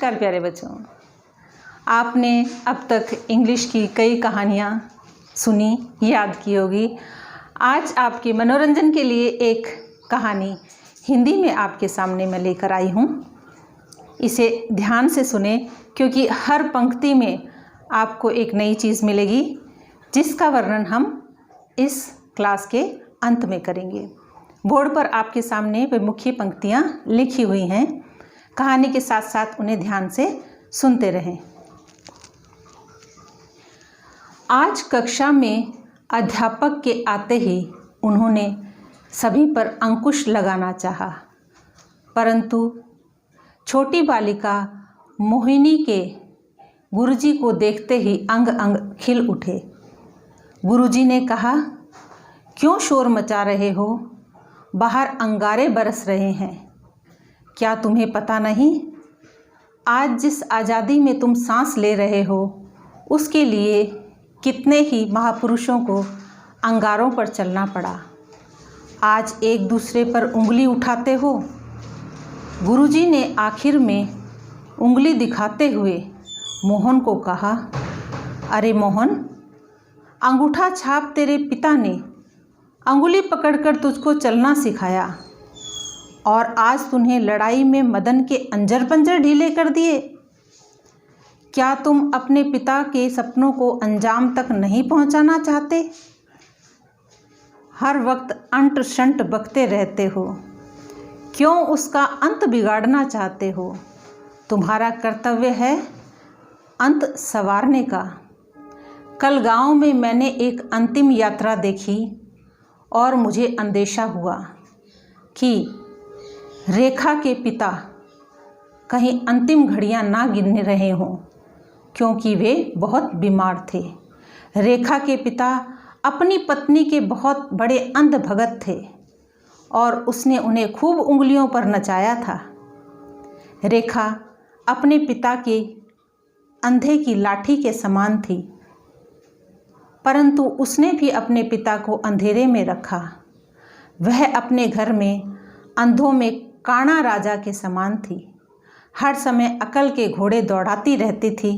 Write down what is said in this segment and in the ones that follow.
नमस्कार प्यारे बच्चों, आपने अब तक इंग्लिश की कई कहानियाँ सुनी, याद की होगी। आज आपके मनोरंजन के लिए एक कहानी हिंदी में आपके सामने मैं लेकर आई हूँ। इसे ध्यान से सुने क्योंकि हर पंक्ति में आपको एक नई चीज़ मिलेगी जिसका वर्णन हम इस क्लास के अंत में करेंगे। बोर्ड पर आपके सामने वे मुख्य पंक्तियाँ लिखी हुई हैं। कहानी के साथ साथ उन्हें ध्यान से सुनते रहें। आज कक्षा में अध्यापक के आते ही उन्होंने सभी पर अंकुश लगाना चाहा, परंतु छोटी बालिका मोहिनी के गुरुजी को देखते ही अंग अंग खिल उठे। गुरुजी ने कहा, क्यों शोर मचा रहे हो? बाहर अंगारे बरस रहे हैं। क्या तुम्हें पता नहीं, आज जिस आज़ादी में तुम सांस ले रहे हो उसके लिए कितने ही महापुरुषों को अंगारों पर चलना पड़ा। आज एक दूसरे पर उंगली उठाते हो। गुरुजी ने आखिर में उंगली दिखाते हुए मोहन को कहा, अरे मोहन, अंगूठा छाप तेरे पिता ने अंगुली पकड़कर तुझको चलना सिखाया और आज तुम्हें लड़ाई में मदन के अंजर पंजर ढीले कर दिए। क्या तुम अपने पिता के सपनों को अंजाम तक नहीं पहुंचाना चाहते? हर वक्त अंट शंट बकते रहते हो। क्यों उसका अंत बिगाड़ना चाहते हो? तुम्हारा कर्तव्य है अंत संवारने का। कल गांव में मैंने एक अंतिम यात्रा देखी और मुझे अंदेशा हुआ कि रेखा के पिता कहीं अंतिम घड़ियां ना गिन रहे हों, क्योंकि वे बहुत बीमार थे। रेखा के पिता अपनी पत्नी के बहुत बड़े अंध भगत थे और उसने उन्हें खूब उंगलियों पर नचाया था। रेखा अपने पिता के अंधे की लाठी के समान थी, परंतु उसने भी अपने पिता को अंधेरे में रखा। वह अपने घर में अंधों में काना राजा के समान थी। हर समय अकल के घोड़े दौड़ाती रहती थी।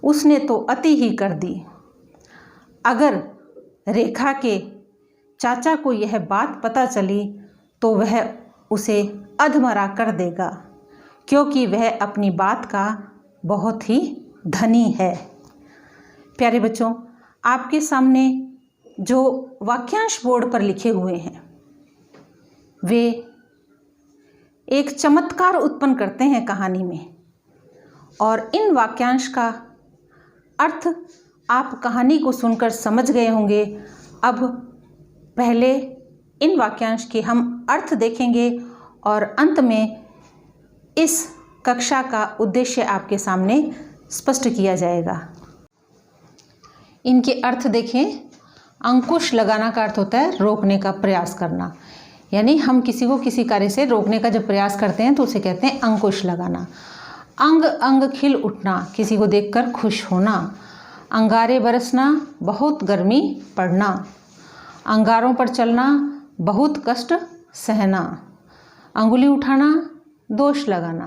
उसने तो अति ही कर दी। अगर रेखा के चाचा को यह बात पता चली तो वह उसे अधमरा कर देगा, क्योंकि वह अपनी बात का बहुत ही धनी है। प्यारे बच्चों, आपके सामने जो वाक्यांश बोर्ड पर लिखे हुए हैं वे एक चमत्कार उत्पन्न करते हैं कहानी में, और इन वाक्यांश का अर्थ आप कहानी को सुनकर समझ गए होंगे। अब पहले इन वाक्यांश के हम अर्थ देखेंगे और अंत में इस कक्षा का उद्देश्य आपके सामने स्पष्ट किया जाएगा। इनके अर्थ देखें। अंकुश लगाना का अर्थ होता है रोकने का प्रयास करना, यानी हम किसी को किसी कार्य से रोकने का जब प्रयास करते हैं तो उसे कहते हैं अंकुश लगाना। अंग अंग खिल उठना, किसी को देखकर खुश होना। अंगारे बरसना, बहुत गर्मी पड़ना। अंगारों पर चलना, बहुत कष्ट सहना। अंगुली उठाना, दोष लगाना।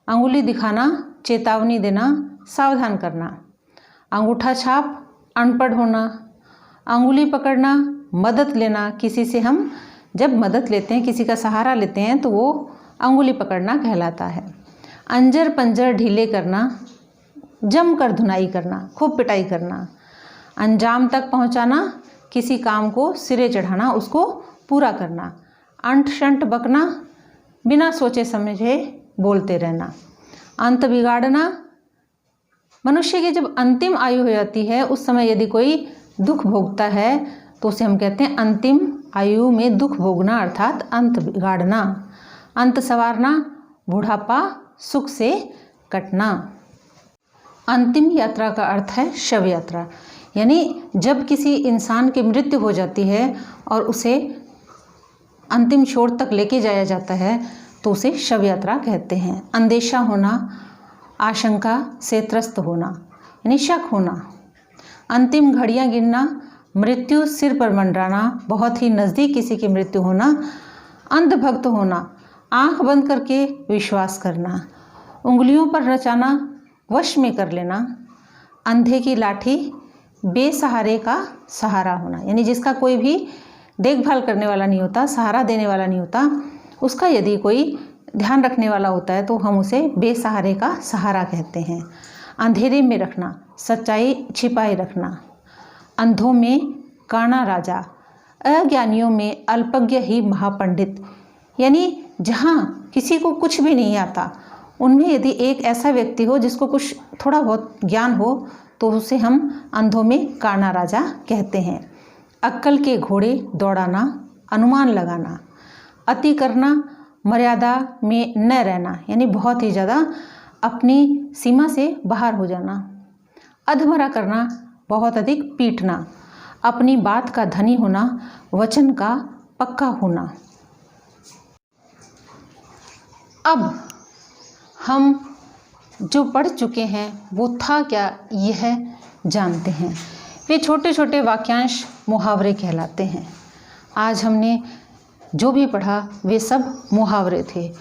अंगुली दिखाना, चेतावनी देना, सावधान करना। अंगूठा छाप, अनपढ़ होना। अंगुली पकड़ना, मदद लेना। किसी से हम जब मदद लेते हैं, किसी का सहारा लेते हैं तो वो अंगुली पकड़ना कहलाता है। अंजर पंजर ढीले करना, जमकर धुनाई करना, खूब पिटाई करना। अंजाम तक पहुंचाना, किसी काम को सिरे चढ़ाना, उसको पूरा करना। अंट शंट बकना, बिना सोचे समझे बोलते रहना। अंत बिगाड़ना, मनुष्य की जब अंतिम आयु हो जाती है उस समय यदि कोई दुख भोगता है तो उसे हम कहते हैं अंतिम आयु में दुख भोगना, अर्थात अंत बिगाड़ना। अंत संवारना, बुढ़ापा सुख से कटना। अंतिम यात्रा का अर्थ है शव यात्रा, यानी जब किसी इंसान की मृत्यु हो जाती है और उसे अंतिम छोर तक लेके जाया जाता है तो उसे शव यात्रा कहते हैं। अंदेशा होना, आशंका से त्रस्त होना, यानी शक होना। अंतिम घड़ियां गिनना, मृत्यु सिर पर मंडराना, बहुत ही नज़दीक किसी की मृत्यु होना। अंधभक्त होना, आंख बंद करके विश्वास करना। उंगलियों पर रचाना वश में कर लेना, अंधे की लाठी बेसहारे का सहारा होना, यानी जिसका कोई भी देखभाल करने वाला नहीं होता, सहारा देने वाला नहीं होता, उसका यदि कोई ध्यान रखने वाला होता है तो हम उसे बेसहारे का सहारा कहते हैं। अंधेरे में रखना, सच्चाई छिपाए रखना, अंधों में काना राजा, अज्ञानियों में अल्पज्ञ ही महापंडित, यानी जहाँ किसी को कुछ भी नहीं आता उनमें यदि एक ऐसा व्यक्ति हो जिसको कुछ थोड़ा बहुत ज्ञान हो तो उसे हम अंधों में काना राजा कहते हैं। अक्ल के घोड़े दौड़ाना, अनुमान लगाना, अति करना, मर्यादा में न रहना, यानी बहुत ही ज़्यादा अपनी सीमा से बाहर हो जाना, अधमरा करना, बहुत अधिक पीटना, अपनी बात का धनी होना, वचन का पक्का होना। अब हम जो पढ़ चुके हैं वो था क्या, यह जानते हैं। वे छोटे छोटे वाक्यांश मुहावरे कहलाते हैं। आज हमने जो भी पढ़ा वे सब मुहावरे थे।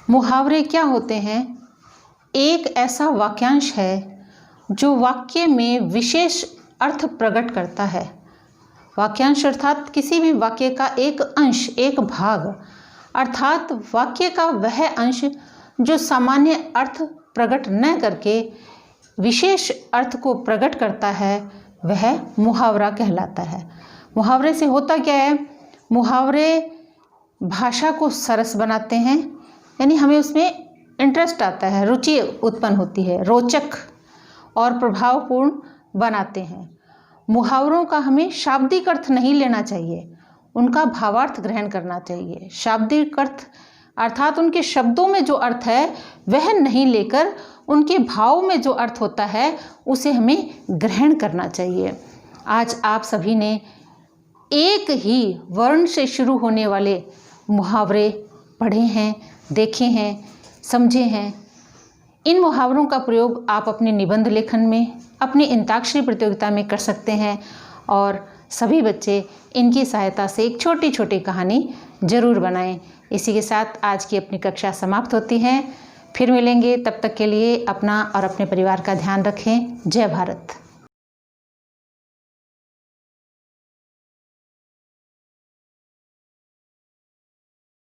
मुहावरे क्या होते हैं? एक ऐसा वाक्यांश है जो वाक्य में विशेष अर्थ प्रकट करता है। वाक्यांश अर्थात किसी भी वाक्य का एक अंश, एक भाग, अर्थात वाक्य का वह अंश जो सामान्य अर्थ प्रकट न करके विशेष अर्थ को प्रकट करता है, वह मुहावरा कहलाता है। मुहावरे से होता क्या है? मुहावरे भाषा को सरस बनाते हैं, यानी हमें उसमें इंटरेस्ट आता है, रुचि उत्पन्न होती है, रोचक और प्रभावपूर्ण बनाते हैं। मुहावरों का हमें शाब्दिक अर्थ नहीं लेना चाहिए, उनका भावार्थ ग्रहण करना चाहिए। शाब्दिक अर्थ अर्थात उनके शब्दों में जो अर्थ है वह नहीं लेकर उनके भाव में जो अर्थ होता है उसे हमें ग्रहण करना चाहिए। आज आप सभी ने एक ही वर्ण से शुरू होने वाले मुहावरे पढ़े हैं, देखे हैं, समझे हैं। इन मुहावरों का प्रयोग आप अपने निबंध लेखन में, अपनी अंताक्षरी प्रतियोगिता में कर सकते हैं और सभी बच्चे इनकी सहायता से एक छोटी छोटी कहानी जरूर बनाएं। इसी के साथ आज की अपनी कक्षा समाप्त होती है। फिर मिलेंगे, तब तक के लिए अपना और अपने परिवार का ध्यान रखें। जय भारत।